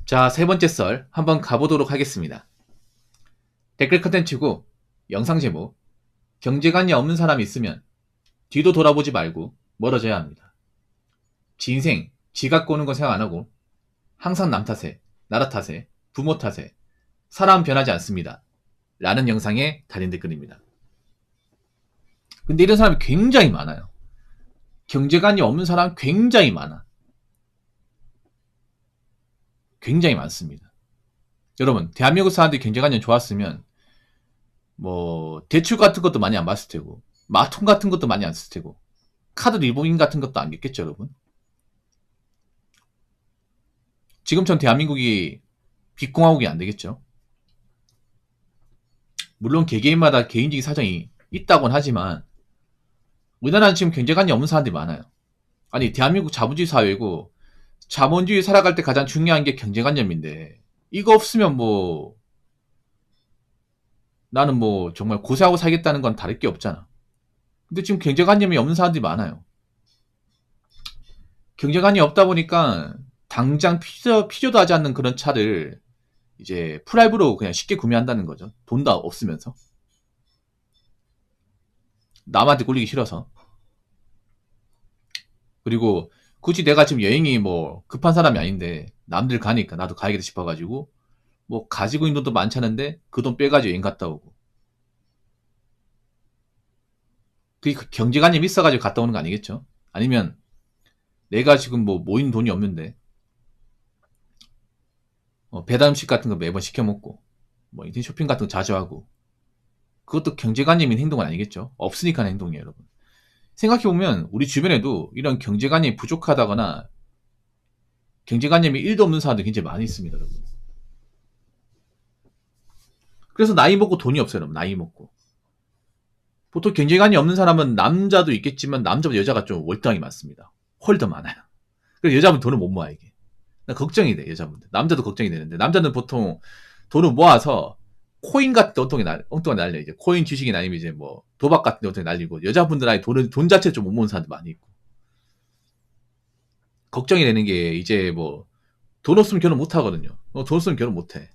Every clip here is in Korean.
자, 세 번째 썰 한번 가보도록 하겠습니다. 댓글 컨텐츠고 영상 제목 경제관이 없는 사람이 있으면 뒤도 돌아보지 말고 멀어져야 합니다. 지 인생 지각 꼬는 거 생각 안 하고 항상 남 탓에, 나라 탓에, 부모 탓에 사람 변하지 않습니다. 라는 영상에 달린 댓글입니다. 근데 이런 사람이 굉장히 많아요. 경제관이 없는 사람 굉장히 많아. 굉장히 많습니다. 여러분, 대한민국 사람들이 경제관념 좋았으면 대출 같은 것도 많이 안 봤을 테고, 마통 같은 것도 많이 안 쓸 테고, 카드 리보잉 같은 것도 안 겠겠죠, 여러분? 지금처럼 대한민국이 빚공화국이 안 되겠죠? 물론 개개인마다 개인적인 사정이 있다곤 하지만, 우리나라는 지금 경제관이 없는 사람들이 많아요. 아니, 대한민국 자본주의 사회고, 자본주의 살아갈 때 가장 중요한 게 경제관념인데, 이거 없으면 나는 정말 고생하고 살겠다는 건 다를 게 없잖아. 근데 지금 경제관념이 없는 사람들이 많아요. 경제관이 없다 보니까 당장 필요도 하지 않는 그런 차를 이제 프라이브로 그냥 쉽게 구매한다는 거죠. 돈도 없으면서. 남한테 꿀리기 싫어서. 그리고 굳이 내가 지금 여행이 급한 사람이 아닌데 남들 가니까 나도 가야겠다 싶어가지고 가지고 있는 돈도 많잖은데 그 돈 빼가지고 여행 갔다 오고. 그게 경제관념이 있어가지고 갔다 오는 거 아니겠죠? 아니면 내가 지금 모인 돈이 없는데 배달 음식 같은 거 매번 시켜 먹고 인터넷 쇼핑 같은 거 자주 하고 그것도 경제관념인 행동은 아니겠죠? 없으니까 하는 행동이에요, 여러분. 생각해보면 우리 주변에도 이런 경제관념이 부족하다거나 경제관념이 1도 없는 사람들이 굉장히 많이 있습니다, 여러분. 그래서 나이 먹고 돈이 없어요, 여러분. 나이 먹고. 보통 경제관이 없는 사람은 남자도 있겠지만 남자보다 여자가 좀 월등하게 많습니다. 훨 더 많아요. 그래서 여자분 돈을 못 모아, 이게. 나 걱정이 돼, 여자분들. 남자도 걱정이 되는데 남자는 보통 돈을 모아서 코인 같은 데 엉뚱하게 날려. 이제 코인 주식이 아니면 이제 도박 같은 데 엉뚱하게 날리고 여자분들 아예 돈 자체를 좀 못 모으는 사람도 많이 있고. 걱정이 되는 게 이제 돈 없으면 결혼 못 하거든요. 돈 없으면 결혼 못 해.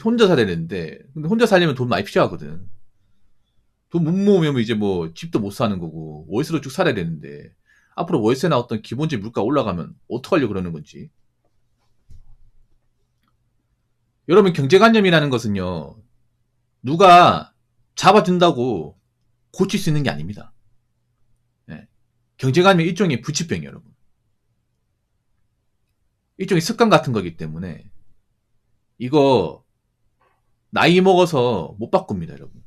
혼자 살아야 되는데 근데 혼자 살려면 돈 많이 필요하거든. 돈 못 모으면 이제 집도 못 사는 거고 월세로 쭉 살아야 되는데 앞으로 월세나 어떤 기본적인 물가 올라가면 어떡하려고 그러는 건지. 여러분, 경제관념이라는 것은요, 누가 잡아준다고 고칠 수 있는 게 아닙니다. 네. 경제관념이 일종의 부치병이에요, 여러분. 일종의 습관 같은 거기 때문에 이거 나이 먹어서 못 바꿉니다, 여러분.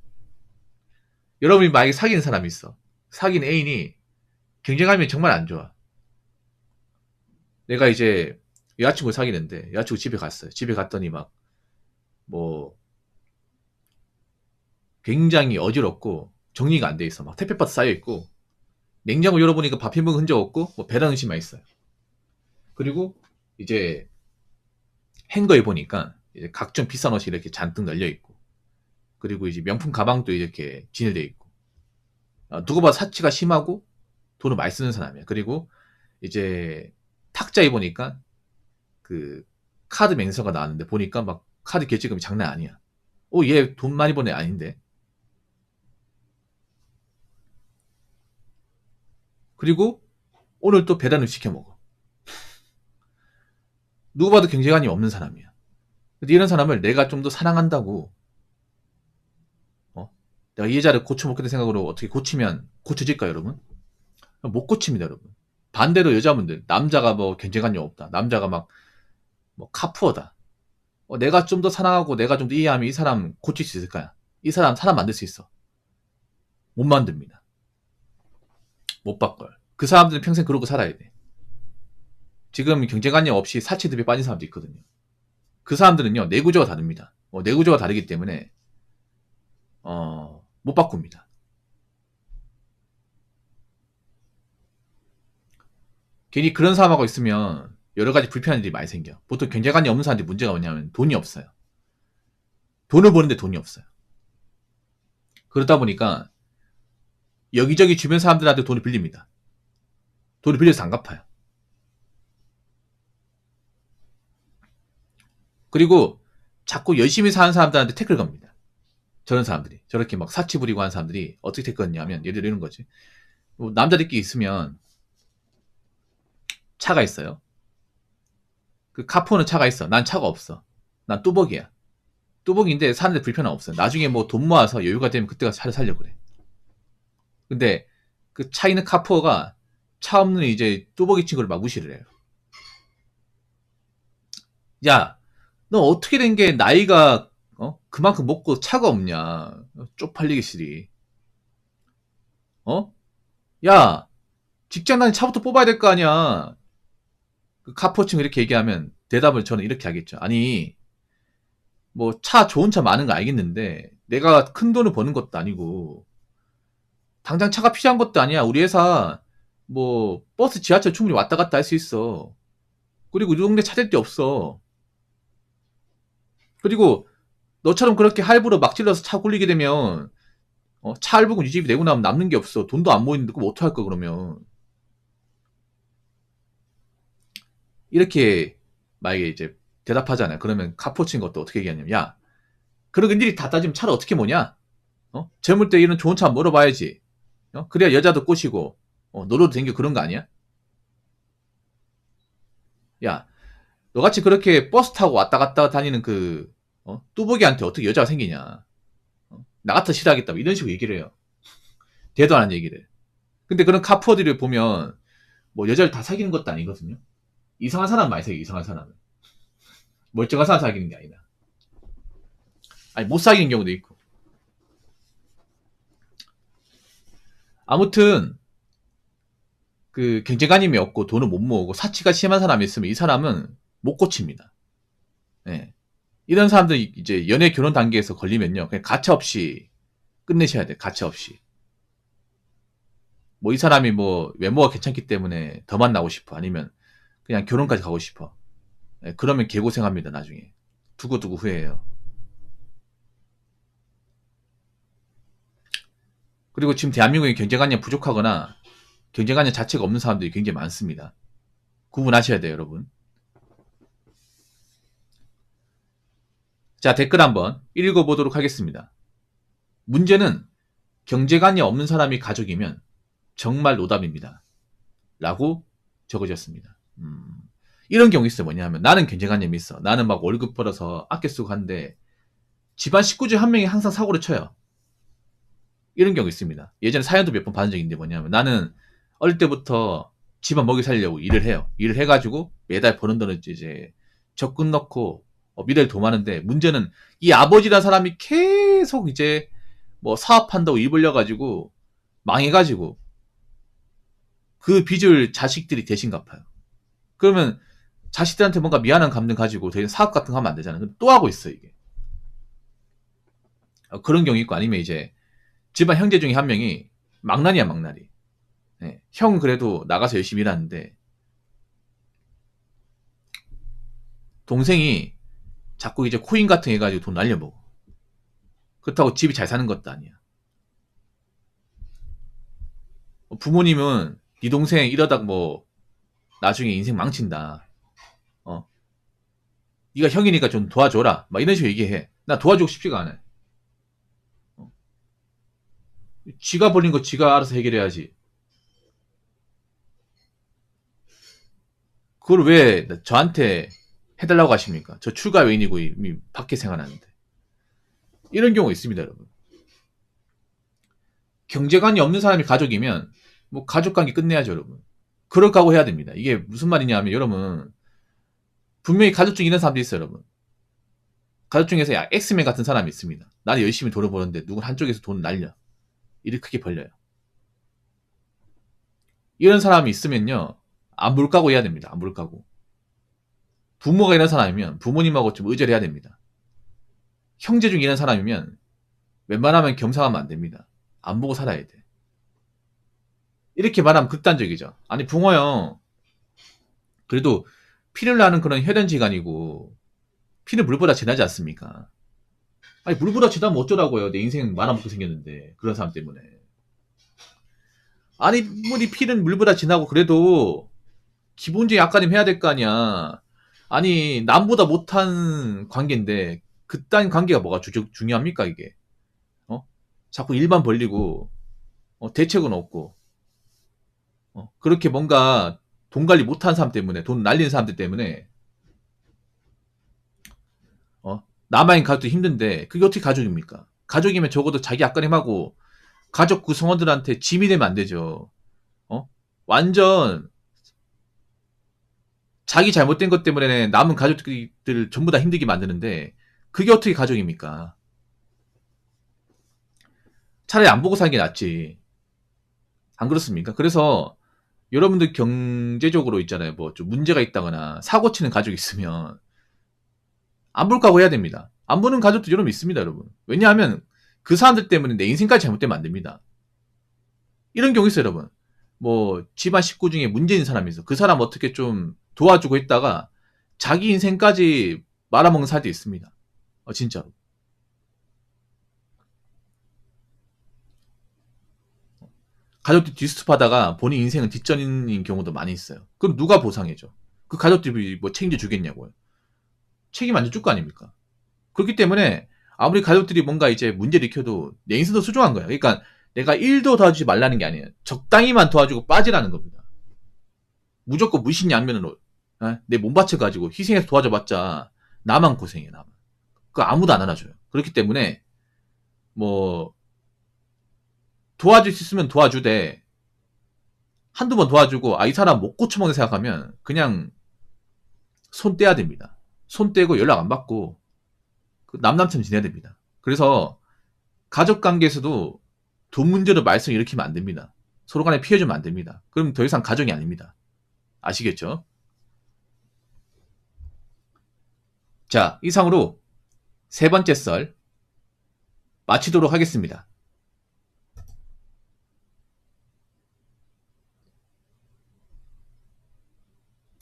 여러분이 만약에 사귀는 사람이 있어. 사귄 애인이 경제관념이 정말 안 좋아. 내가 이제 여자친구 사귀는데 여자친구 집에 갔어요. 집에 갔더니 굉장히 어지럽고 정리가 안 돼 있어. 택배박스 쌓여 있고 냉장고 열어보니까 밥 해먹은 흔적 없고 배달 음식만 있어요. 그리고 이제 행거에 보니까 이제 각종 비싼 옷이 이렇게 잔뜩 널려 있고 그리고 이제 명품 가방도 이렇게 진열되어 있고 누가 봐도 사치가 심하고 돈을 많이 쓰는 사람이야. 그리고 이제 탁자에 보니까 그 카드 맹서가 나왔는데 보니까 카드 결제금이 장난 아니야. 얘 돈 많이 버는 애 아닌데. 그리고 오늘 또 배달을 시켜 먹어. 누구 봐도 경제관이 없는 사람이야. 근데 이런 사람을 내가 좀 더 사랑한다고 내가 이 여자를 고쳐먹겠다는 생각으로 어떻게 고치면 고쳐질까요, 여러분? 못 고칩니다, 여러분. 반대로 여자분들, 남자가 경제관념 없다. 남자가 카푸어다. 내가 좀 더 사랑하고 내가 좀 더 이해하면 이 사람 고칠 수 있을까요? 이 사람 만들 수 있어. 못 만듭니다. 못 바꿔요. 그 사람들은 평생 그러고 살아야 돼. 지금 경제관념 없이 사치듭에 빠진 사람도 있거든요. 그 사람들은요, 내구조가 다릅니다. 내구조가 다르기 때문에 못 바꿉니다. 괜히 그런 사람하고 있으면 여러 가지 불편한 일이 많이 생겨. 보통 경제관념 없는 사람들이 문제가 뭐냐면 돈이 없어요. 돈을 버는데 돈이 없어요. 그러다 보니까 여기저기 주변 사람들한테 돈을 빌립니다. 돈을 빌려서 안 갚아요. 그리고 자꾸 열심히 사는 사람들한테 태클 겁니다. 저런 사람들이. 저렇게 막 사치 부리고 하는 사람들이 어떻게 태클 거냐면, 예를 들어 이런 거지. 뭐 남자들끼리 있으면 차가 있어요. 그 카포는 차가 있어. 난 차가 없어. 난 뚜벅이야. 뚜벅인데 사는데 불편함 없어. 나중에 뭐 돈 모아서 여유가 되면 그때가 차를 살려고 그래. 근데 그 차 있는 카푸어가 차 없는 이제 뚜벅이 친구를 막 무시를 해요. 야, 너 어떻게 된 게 나이가 그만큼 먹고 차가 없냐? 쪽팔리기 싫이. 어? 야, 직장 다니 차부터 뽑아야 될 거 아니야. 그 카푸어 친구 이렇게 얘기하면 대답을 저는 이렇게 하겠죠. 아니, 뭐 차 좋은 차 많은 거 알겠는데 내가 큰 돈을 버는 것도 아니고 당장 차가 필요한 것도 아니야. 우리 회사 뭐 버스 지하철 충분히 왔다 갔다 할 수 있어. 그리고 이 동네 찾을 데 없어. 그리고 너처럼 그렇게 할부로 막 찔러서 차 굴리게 되면 차 할부금 이 집이 내고 나면 남는 게 없어. 돈도 안 모이는데 그럼 어떡할 거 그러면. 이렇게 만약에 이제 대답하잖아요. 그러면 카포친 것도 어떻게 얘기하냐면, 야, 그런 일이 다 따지면 차를 어떻게 모냐? 젊을 때 이런 좋은 차 몰아봐야지. 그래야 여자도 꼬시고 놀러도 댕겨. 그런 거 아니야? 야, 너같이 그렇게 버스 타고 왔다 갔다 다니는 그 뚜벅이한테 어떻게 여자가 생기냐? 나 같아 싫어하겠다. 뭐 이런 식으로 얘기를 해요. 대도 안 하는 얘기를. 근데 그런 카푸어들을 보면 뭐 여자를 다 사귀는 것도 아니거든요. 이상한 사람 많이 사귀어. 이상한 사람은. 멀쩡한 사람 사귀는 게 아니다. 아니 못 사귀는 경우도 있고. 아무튼 그 경제관념이 없고 돈을 못 모으고 사치가 심한 사람이 있으면 이 사람은 못 고칩니다. 네. 이런 사람들이 이제 연애 결혼 단계에서 걸리면요, 그냥 가차 없이 끝내셔야 돼. 가차 없이. 뭐 이 사람이 뭐 외모가 괜찮기 때문에 더 만나고 싶어. 아니면 그냥 결혼까지 가고 싶어. 네, 그러면 개고생합니다. 나중에. 두고두고 후회해요. 그리고 지금 대한민국에 경제관념 부족하거나 경제관념 자체가 없는 사람들이 굉장히 많습니다. 구분하셔야 돼요, 여러분. 자, 댓글 한번 읽어보도록 하겠습니다. 문제는 경제관념 없는 사람이 가족이면 정말 노답입니다. 라고 적어졌습니다. 이런 경우 있어요. 뭐냐면 나는 경제관념이 있어. 나는 막 월급 벌어서 아껴 쓰고 하는데 집안 식구 중 한 명이 항상 사고를 쳐요. 이런 경우 있습니다. 예전에 사연도 몇 번 받은 적이 있는데 뭐냐면 나는 어릴 때부터 집안 먹이 살려고 일을 해요. 일을 해가지고 매달 버는 돈을 이제 적금 넣고 미래를 도마는데 문제는 이 아버지라는 사람이 계속 이제 뭐 사업한다고 일 벌려가지고 망해가지고 그 빚을 자식들이 대신 갚아요. 그러면 자식들한테 뭔가 미안한 감정 가지고 더 이상 사업 같은 거 하면 안 되잖아요. 근데 또 하고 있어 이게. 그런 경우 있고 아니면 이제 집안 형제 중에 한 명이 망나니야 망나니. 네. 형 그래도 나가서 열심히 일하는데 동생이 자꾸 이제 코인 같은 거 해가지고 돈 날려먹어. 그렇다고 집이 잘 사는 것도 아니야. 부모님은 네 동생 이러다 뭐 나중에 인생 망친다. 네가 형이니까 좀 도와줘라. 막 이런 식으로 얘기해. 나 도와주고 싶지가 않아. 지가 벌린 거 지가 알아서 해결해야지. 그걸 왜 저한테 해달라고 하십니까? 저 출가 외인이고 이미 밖에 생활하는데. 이런 경우가 있습니다, 여러분. 경제관이 없는 사람이 가족이면 뭐 가족관계 끝내야죠, 여러분. 그럴 각오해야 됩니다. 이게 무슨 말이냐 하면 여러분 분명히 가족 중에 이런 사람도 있어요, 여러분. 가족 중에서 엑스맨 같은 사람이 있습니다. 나는 열심히 돈을 버는데 누군 한쪽에서 돈을 날려. 일을 크게 벌려요. 이런 사람이 있으면요. 안 물까고 해야 됩니다. 안 물까고. 부모가 이런 사람이면 부모님하고 좀 의절해야 됩니다. 형제 중에 이런 사람이면 웬만하면 겸상하면 안 됩니다. 안 보고 살아야 돼. 이렇게 말하면 극단적이죠. 아니 붕어요. 그래도 피를 나는 그런 혈연지간이고 피는 물보다 진하지 않습니까? 아니 물보다 진하면 어쩌라고요. 내 인생 말아먹고 생겼는데 그런 사람 때문에. 아니 뭐 네 피는 물보다 진하고 그래도 기본적인 약간은 해야 될 거 아니야. 아니, 남보다 못한 관계인데, 그딴 관계가 뭐가 중요합니까, 이게? 어? 자꾸 일만 벌리고, 대책은 없고, 그렇게 뭔가 돈 관리 못한 사람 때문에, 돈 날리는 사람들 때문에, 남아인 가족도 힘든데, 그게 어떻게 가족입니까? 가족이면 적어도 자기 앞가림하고, 가족 구성원들한테 짐이 되면 안 되죠. 완전, 자기 잘못된 것 때문에 남은 가족들 전부 다 힘들게 만드는데, 그게 어떻게 가족입니까? 차라리 안 보고 사는 게 낫지. 안 그렇습니까? 그래서, 여러분들 경제적으로 있잖아요. 뭐 좀 문제가 있다거나 사고 치는 가족이 있으면 안 볼 각오 해야 됩니다. 안 보는 가족도 여러분 있습니다, 여러분. 왜냐하면 그 사람들 때문에 내 인생까지 잘못되면 안 됩니다. 이런 경우 있어요, 여러분. 뭐 집안 식구 중에 문제 있는 사람이 있어. 그 사람 어떻게 좀 도와주고 있다가 자기 인생까지 말아먹는 사람도 있습니다. 진짜로. 가족들이 뒤스톱하다가 본인 인생은 뒷전인 경우도 많이 있어요. 그럼 누가 보상해줘? 그 가족들이 뭐 책임져주겠냐고요. 책임 안 줄 거 아닙니까? 그렇기 때문에 아무리 가족들이 뭔가 이제 문제를 일으켜도 내 인생도 소중한 거야. 그러니까 내가 1도 도와주지 말라는 게 아니에요. 적당히만 도와주고 빠지라는 겁니다. 무조건 무신양면으로 내 몸 바쳐가지고 희생해서 도와줘봤자 나만 고생해, 나만. 그거 아무도 안 알아줘요. 그렇기 때문에 뭐 도와줄 수 있으면 도와주되 한두 번 도와주고 이 사람 못 고쳐먹는 생각하면 그냥 손 떼야 됩니다. 손 떼고 연락 안 받고 남남처럼 지내야 됩니다. 그래서 가족 관계에서도 돈 문제로 말썽 일으키면 안 됩니다. 서로 간에 피해주면 안 됩니다. 그럼 더 이상 가족이 아닙니다. 아시겠죠? 자, 이상으로 세 번째 썰 마치도록 하겠습니다.